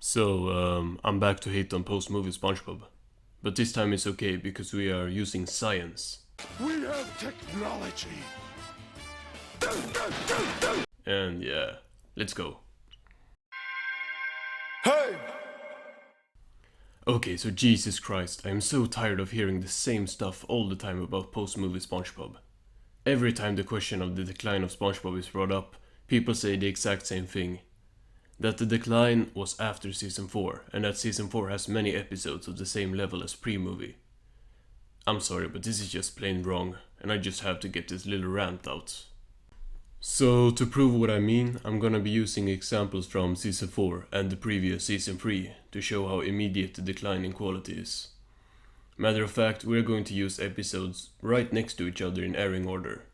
I'm back to hate on post-movie Spongebob. But this time it's okay because we are using science. We have technology. And yeah, let's go. Hey! Okay, so Jesus Christ, I am so tired of hearing the same stuff all the time about post-movie Spongebob. Every time the question of the decline of Spongebob is brought up, people say the exact same thing. That the decline was after season 4, and that season 4 has many episodes of the same level as pre-movie. I'm sorry, but this is just plain wrong, and I just have to get this little rant out. So, to prove what I mean, I'm gonna be using examples from season 4 and the previous season 3 to show how immediate the decline in quality is. Matter of fact, we're going to use episodes right next to each other in airing order.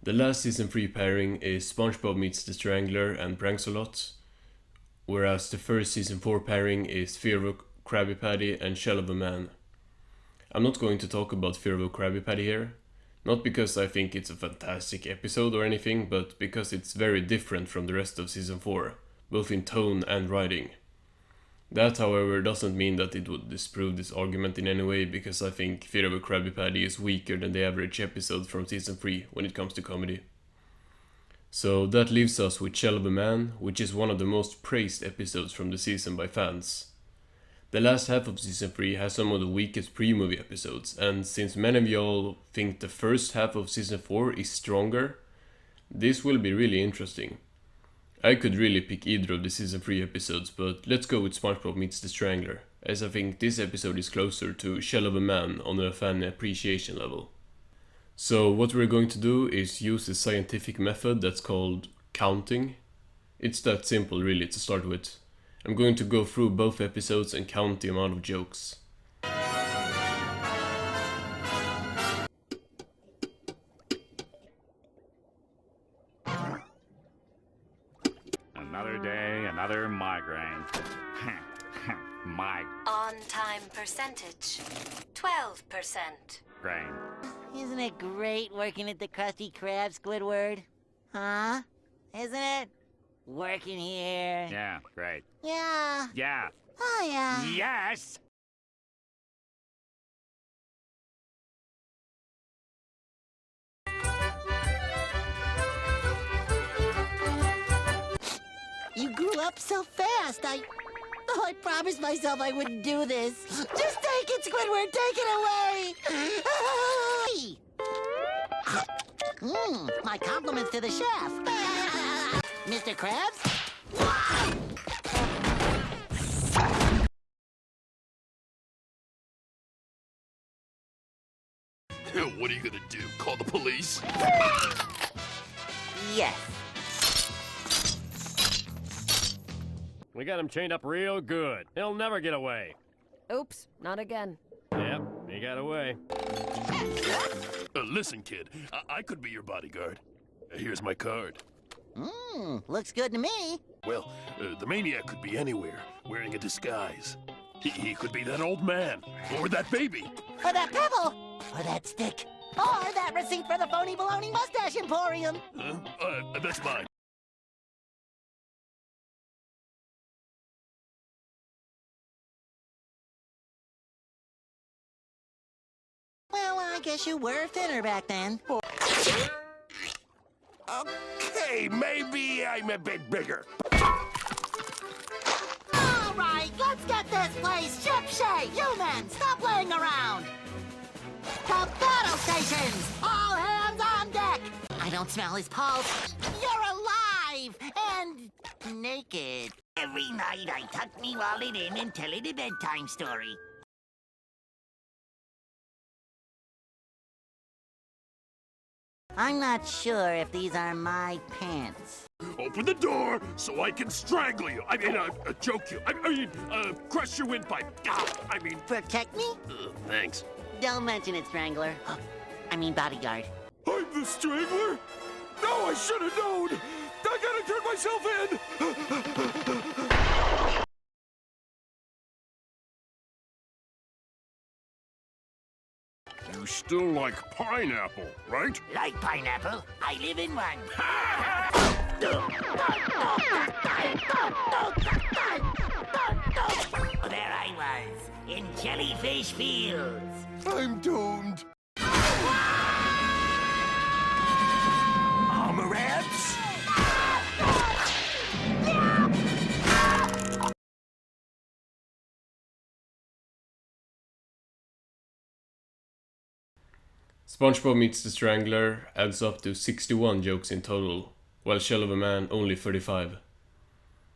The last season 3 pairing is SpongeBob meets the Strangler and Pranks-a-Lot, whereas the first season 4 pairing is Fear of a Krabby Patty and Shell of a Man. I'm not going to talk about Fear of a Krabby Patty here, not because I think it's a fantastic episode or anything, but because it's very different from the rest of season 4, both in tone and writing. That, however, doesn't mean that it would disprove this argument in any way, because I think Fear of a Krabby Patty is weaker than the average episode from season 3 when it comes to comedy. So that leaves us with Shell of a Man, which is one of the most praised episodes from the season by fans. The last half of season 3 has some of the weakest pre-movie episodes, and since many of y'all think the first half of season 4 is stronger, this will be really interesting. I could really pick either of the season 3 episodes, but let's go with SpongeBob meets the Strangler, as I think this episode is closer to Shell of a Man on a fan appreciation level. So what we're going to do is use a scientific method that's called counting. It's that simple really to start with. I'm going to go through both episodes and count the amount of jokes. Another day, another migraine. On-time percentage, 12%. Grain. Isn't it great working at the Krusty Krab, Squidward? Huh? Isn't it? Working here. Yeah, great. Yeah. Yeah. Oh, yeah. Yes! You grew up so fast. I promised myself I wouldn't do this. Just take it, Squidward. Take it away. My compliments to the chef. Mr. Krabs? What are you gonna do? Call the police? Yes. We got him chained up real good. He'll never get away. Oops, not again. Yep, he got away. Listen, kid. I could be your bodyguard. Here's my card. Looks good to me. Well, the maniac could be anywhere, wearing a disguise. He could be that old man, or that baby. Or that pebble. Or that stick. Or that receipt for the phony baloney mustache emporium. That's mine. Well, I guess you were thinner back then. Okay, maybe I'm a bit bigger. All right, let's get this place ship-shape. You men, stop playing around. To battle stations! All hands on deck! I don't smell his pulse. You're alive! And naked. Every night I tuck me wallet in and tell it a bedtime story. I'm not sure if these are my pants. Open the door so I can strangle you. Choke you. Crush your windpipe. Protect me? Thanks. Don't mention it, Strangler. Bodyguard. I'm the Strangler? No, I should have known. I gotta turn myself in. You still like pineapple, right? Like pineapple, I live in one. in jellyfish fields. I'm doomed. Armor ants? SpongeBob Meets the Strangler adds up to 61 jokes in total, while Shell of a Man only 35.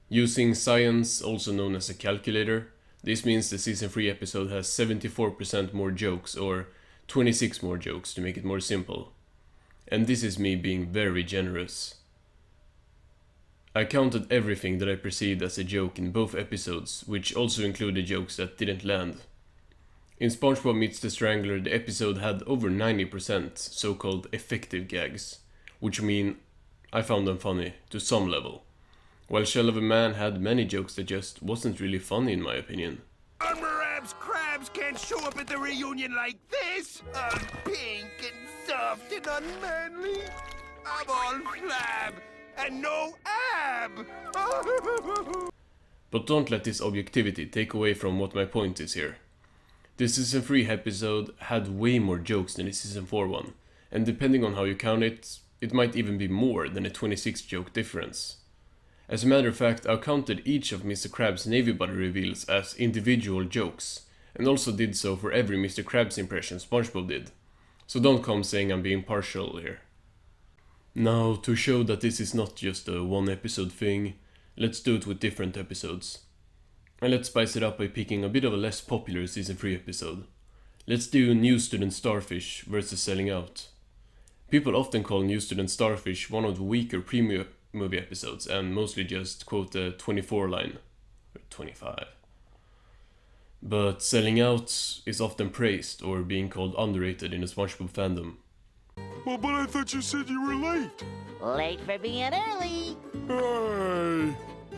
Using science, also known as a calculator, this means the season 3 episode has 74% more jokes, or 26 more jokes to make it more simple. And this is me being very generous. I counted everything that I perceived as a joke in both episodes, which also included jokes that didn't land. In SpongeBob Meets the Strangler, the episode had over 90% so-called effective gags, which mean I found them funny to some level, while Shell of a Man had many jokes that just wasn't really funny in my opinion. Armor Abs crabs can't show up at the reunion like this. All pink and soft and unmanly. I'm all flab and no ab. But don't let this objectivity take away from what my point is here. The season 3 episode had way more jokes than the season 4 one, and depending on how you count it, it might even be more than a 26 joke difference. As a matter of fact, I counted each of Mr. Krabs' Navy Buddy reveals as individual jokes, and also did so for every Mr. Krabs impression SpongeBob did. So don't come saying I'm being partial here. Now, to show that this is not just a one episode thing, let's do it with different episodes. And let's spice it up by picking a bit of a less popular season 3 episode. Let's do New Student Starfish versus Selling Out. People often call New Student Starfish one of the weaker premium movie episodes and mostly just quote the 24 line, or 25. But Selling Out is often praised or being called underrated in the SpongeBob fandom. Well, but I thought you said you were late. Late for being early. Hey,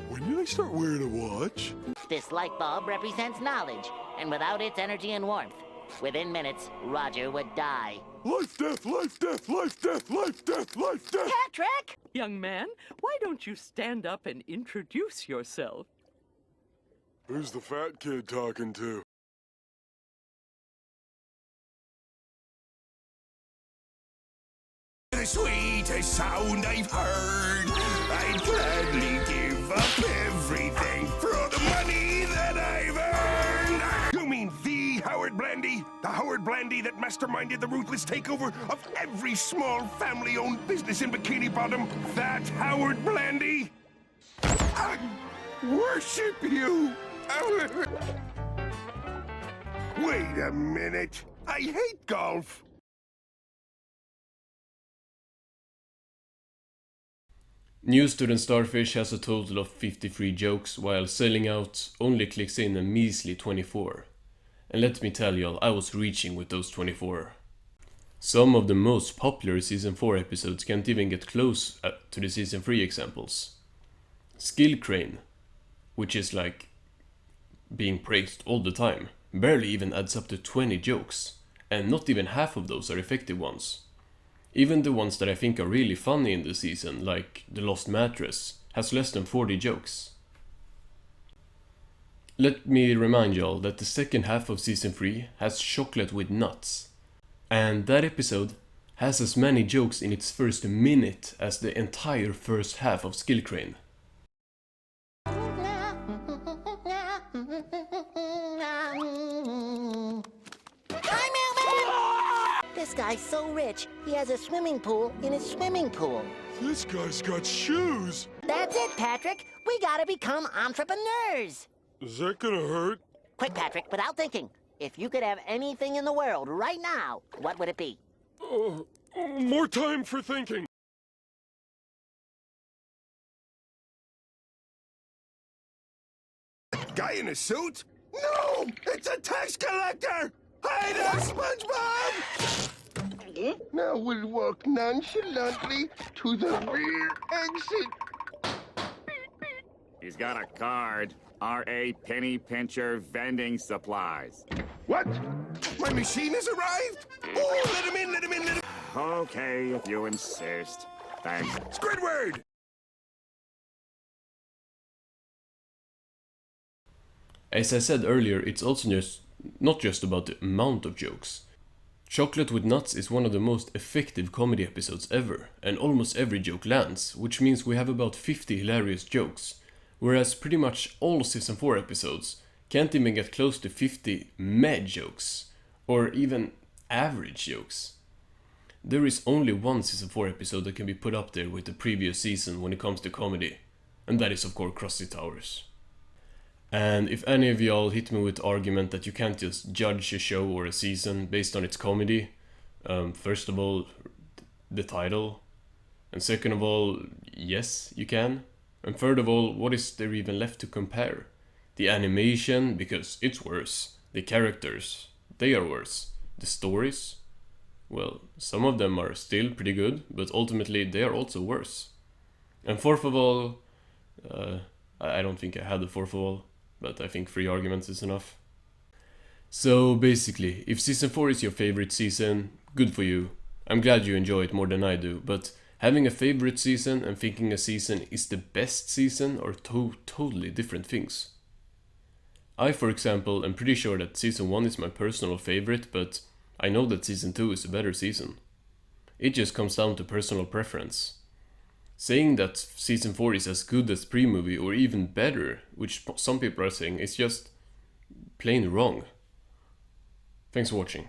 when did I start wearing a watch? This light bulb represents knowledge, and without its energy and warmth, within minutes, Roger would die. Life, death, life, death, life, death, life, death, life, death. Patrick! Young man, why don't you stand up and introduce yourself? Who's the fat kid talking to? The sweetest sound I've heard. I'd gladly give up everything for all the money that I've earned. You mean the Howard Blandy? The Howard Blandy that masterminded the ruthless takeover of every small family-owned business in Bikini Bottom? That Howard Blandy? I worship you. Wait a minute. I hate golf. New Student Starfish has a total of 53 jokes, while Selling Out only clicks in a measly 24. And let me tell y'all, I was reaching with those 24. Some of the most popular Season 4 episodes can't even get close to the Season 3 examples. Skill Crane, which is like being praised all the time, barely even adds up to 20 jokes, and not even half of those are effective ones. Even the ones that I think are really funny in the season, like The Lost Mattress, has less than 40 jokes. Let me remind y'all that the second half of Season 3 has Chocolate with Nuts, and that episode has as many jokes in its first minute as the entire first half of Skill Crane. This guy's so rich, he has a swimming pool in his swimming pool. This guy's got shoes. That's it, Patrick. We gotta become entrepreneurs. Is that gonna hurt? Quick, Patrick, without thinking. If you could have anything in the world right now, what would it be? More time for thinking. Guy in a suit? No! It's a tax collector! Hide us, SpongeBob! Now we'll walk nonchalantly to the rear exit. He's got a card. R.A. Penny Pincher Vending Supplies. What? My machine has arrived? Oh, let him in, let him in, let him in. Okay, if you insist. Thanks. Squidward! As I said earlier, it's also not just about the amount of jokes. Chocolate with Nuts is one of the most effective comedy episodes ever, and almost every joke lands, which means we have about 50 hilarious jokes, whereas pretty much all season 4 episodes can't even get close to 50 mad jokes, or even average jokes. There is only one season 4 episode that can be put up there with the previous season when it comes to comedy, and that is of course Krusty Towers. And if any of y'all hit me with the argument that you can't just judge a show or a season based on its comedy, first of all, the title, and second of all, yes, you can, and third of all, what is there even left to compare? The animation, because it's worse. The characters, they are worse. The stories, well, some of them are still pretty good, but ultimately they are also worse. And fourth of all, I don't think I had the fourth of all, but I think 3 arguments is enough. So basically, if season 4 is your favorite season, good for you. I'm glad you enjoy it more than I do, but having a favorite season and thinking a season is the best season are totally different things. I, for example, am pretty sure that season 1 is my personal favorite, but I know that season 2 is a better season. It just comes down to personal preference. Saying that season 4 is as good as pre-movie or even better, which some people are saying, is just plain wrong. Thanks for watching.